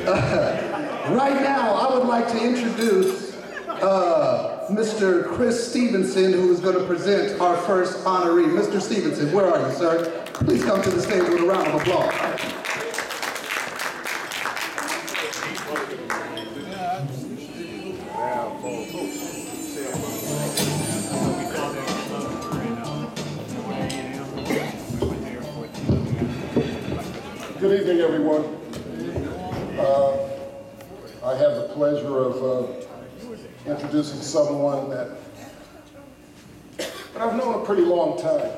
Right now, I would like to introduce Mr. Chris Stevenson, who is going to present our first honoree. Mr. Stevenson, where are you, sir? Please come to the stage with a round of applause. Good evening, everyone. I have the pleasure of introducing someone that I've known a pretty long time.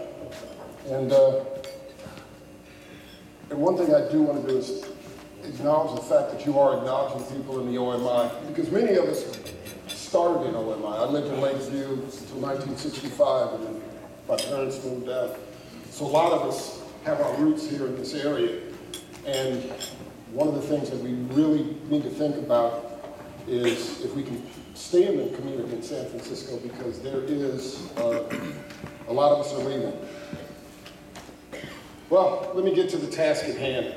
And one thing I do want to do is acknowledge the fact that you are acknowledging people in the OMI, because many of us started in OMI. I lived in Lakeview until 1965, and then my parents moved out. So a lot of us have our roots here in this area. And one of the things that we really need to think about is if we can stay in the community in San Francisco, because there is, a lot of us are leaving. Well, let me get to the task at hand.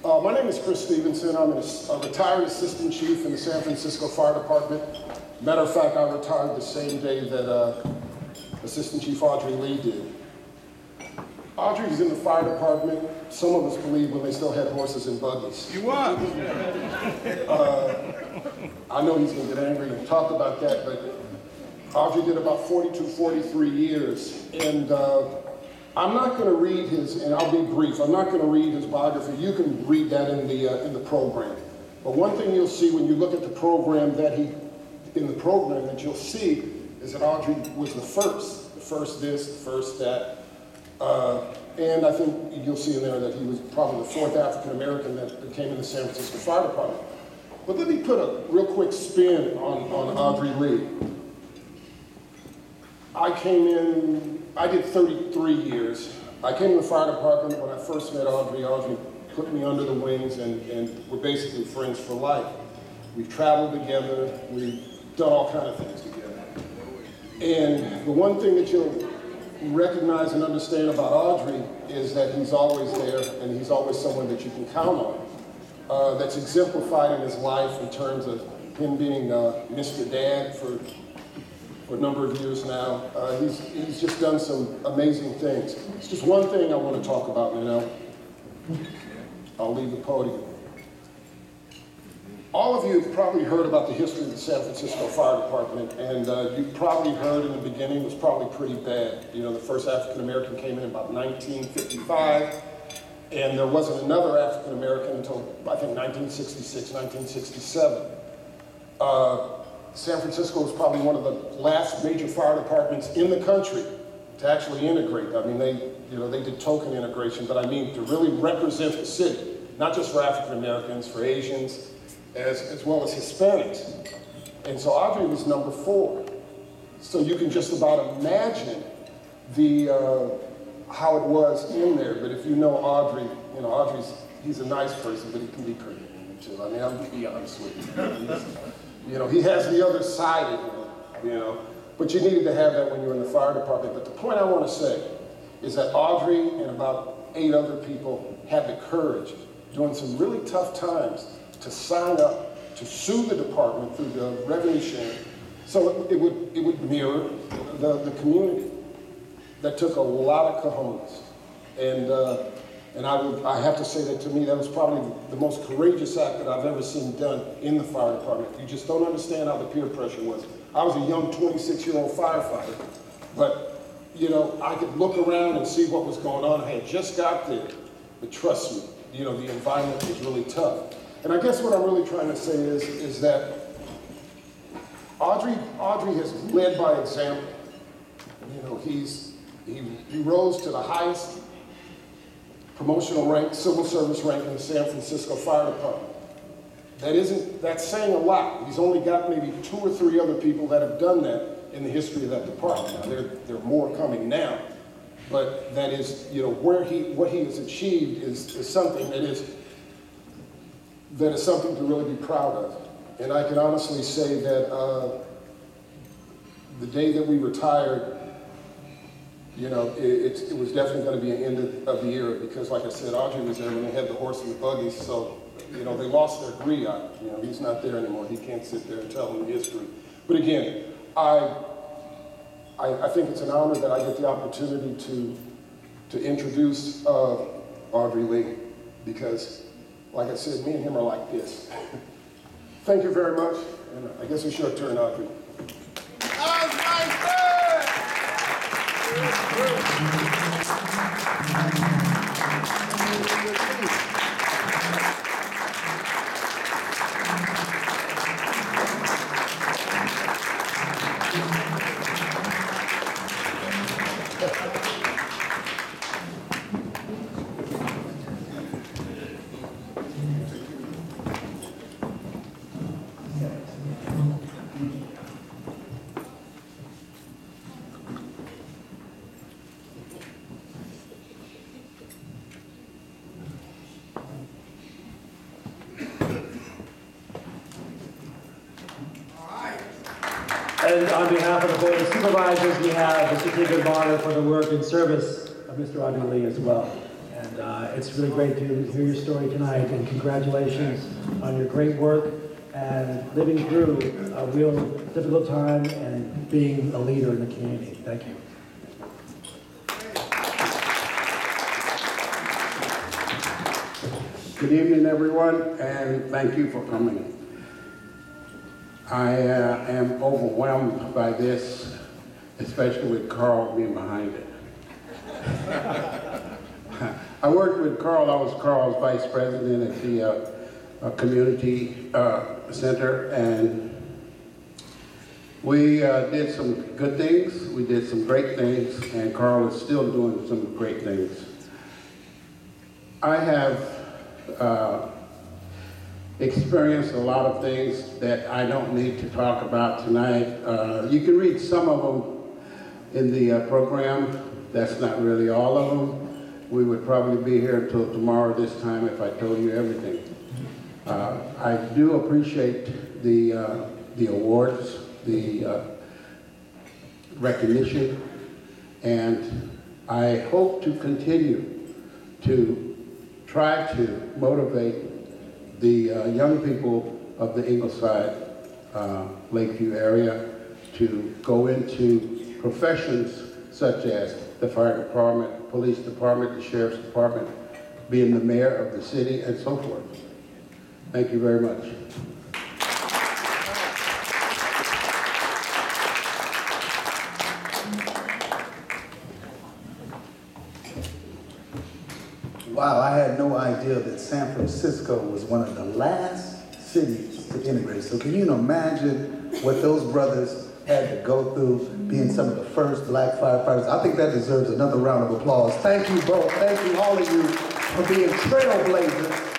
My name is Chris Stevenson. I'm a retired assistant chief in the San Francisco Fire Department. Matter of fact, I retired the same day that Assistant Chief AudryLee did. Audrey was in the fire department, some of us believe, when they still had horses and buggies. You was. I know he's going to get angry and talk about that, but Audrey did about 42, 43 years. And I'm not going to read his, and I'll be brief, I'm not going to read his biography. You can read that in the program. But one thing you'll see when you look at the program that you'll see is that Audrey was the first this, the first that. And I think you'll see in there that he was probably the fourth African-American that came in the San Francisco Fire Department. But let me put a real quick spin on AudryLee. I did 33 years. I came in the fire department when I first met Audrey. Audrey put me under the wings, and we're basically friends for life. We've traveled together, we've done all kinds of things together. And the one thing that you'll recognize and understand about Audrey is that he's always there, and he's always someone that you can count on. That's exemplified in his life in terms of him being Mr. Dad for a number of years now. He's just done some amazing things. It's just one thing I want to talk about, you know. I'll leave the podium. All of you have probably heard about the history of the San Francisco Fire Department, and you've probably heard in the beginning it was probably pretty bad. You know, the first African-American came in about 1955, and there wasn't another African-American until, I think, 1966, 1967. San Francisco was probably one of the last major fire departments in the country to actually integrate. I mean, they did token integration, but I mean to really represent the city, not just for African-Americans, for Asians, as well as Hispanics. And so Audrey was number 4. So you can just about imagine how it was in there. But if you know Audrey, you know, he's a nice person, but he can be pretty mean too. I mean, I'm going to be honest with you. You know, he has the other side of him, you know. But you needed to have that when you were in the fire department. But the point I want to say is that Audrey and about 8 other people had the courage during some really tough times to sign up to sue the department through the revenue sharing, so it would mirror the community. That took a lot of cojones, and I have to say that to me that was probably the most courageous act that I've ever seen done in the fire department. You just don't understand how the peer pressure was. I was a young 26-year-old firefighter, but you know, I could look around and see what was going on. I had just got there, but trust me, you know, the environment was really tough. And I guess what I'm really trying to say is that Audrey has led by example. You know, he rose to the highest promotional rank, civil service rank in the San Francisco Fire Department. That's saying a lot. He's only got maybe 2 or 3 other people that have done that in the history of that department. Now, there are more coming now, but that is, you know, what he has achieved is something that is something to really be proud of. And I can honestly say that the day that we retired, you know, it was definitely going to be an end of the era, because like I said, Audrey was there when they had the horse and the buggies, so you know, they lost their griot. You know, he's not there anymore. He can't sit there and tell them the history. But again, I think it's an honor that I get the opportunity to introduce Audrey Lee, because, like I said, me and him are like this. Thank you very much, and I guess it's your turn, Audrey. And on behalf of the Board of Supervisors, we have the certificate of honor for the work and service of Mr. Audrey Lee as well. And it's really great to hear your story tonight, and congratulations on your great work and living through a real difficult time and being a leader in the community. Thank you. Good evening, everyone, and thank you for coming. I am overwhelmed by this, especially with Carl being behind it. I worked with Carl. I was Carl's vice president at the community center, and we did some good things. We did some great things, and Carl is still doing some great things. I have experienced a lot of things that I don't need to talk about tonight. You can read some of them in the program. That's not really all of them. We would probably be here until tomorrow this time if I told you everything. I do appreciate the awards, the recognition, and I hope to continue to try to motivate the young people of the Ingleside, Lakeview area to go into professions such as the fire department, police department, the sheriff's department, being the mayor of the city, and so forth. Thank you very much. Wow, I had no idea that San Francisco was one of the last cities to integrate. So can you imagine what those brothers had to go through, being some of the first black firefighters? I think that deserves another round of applause. Thank you both. Thank you, all of you, for being trailblazers.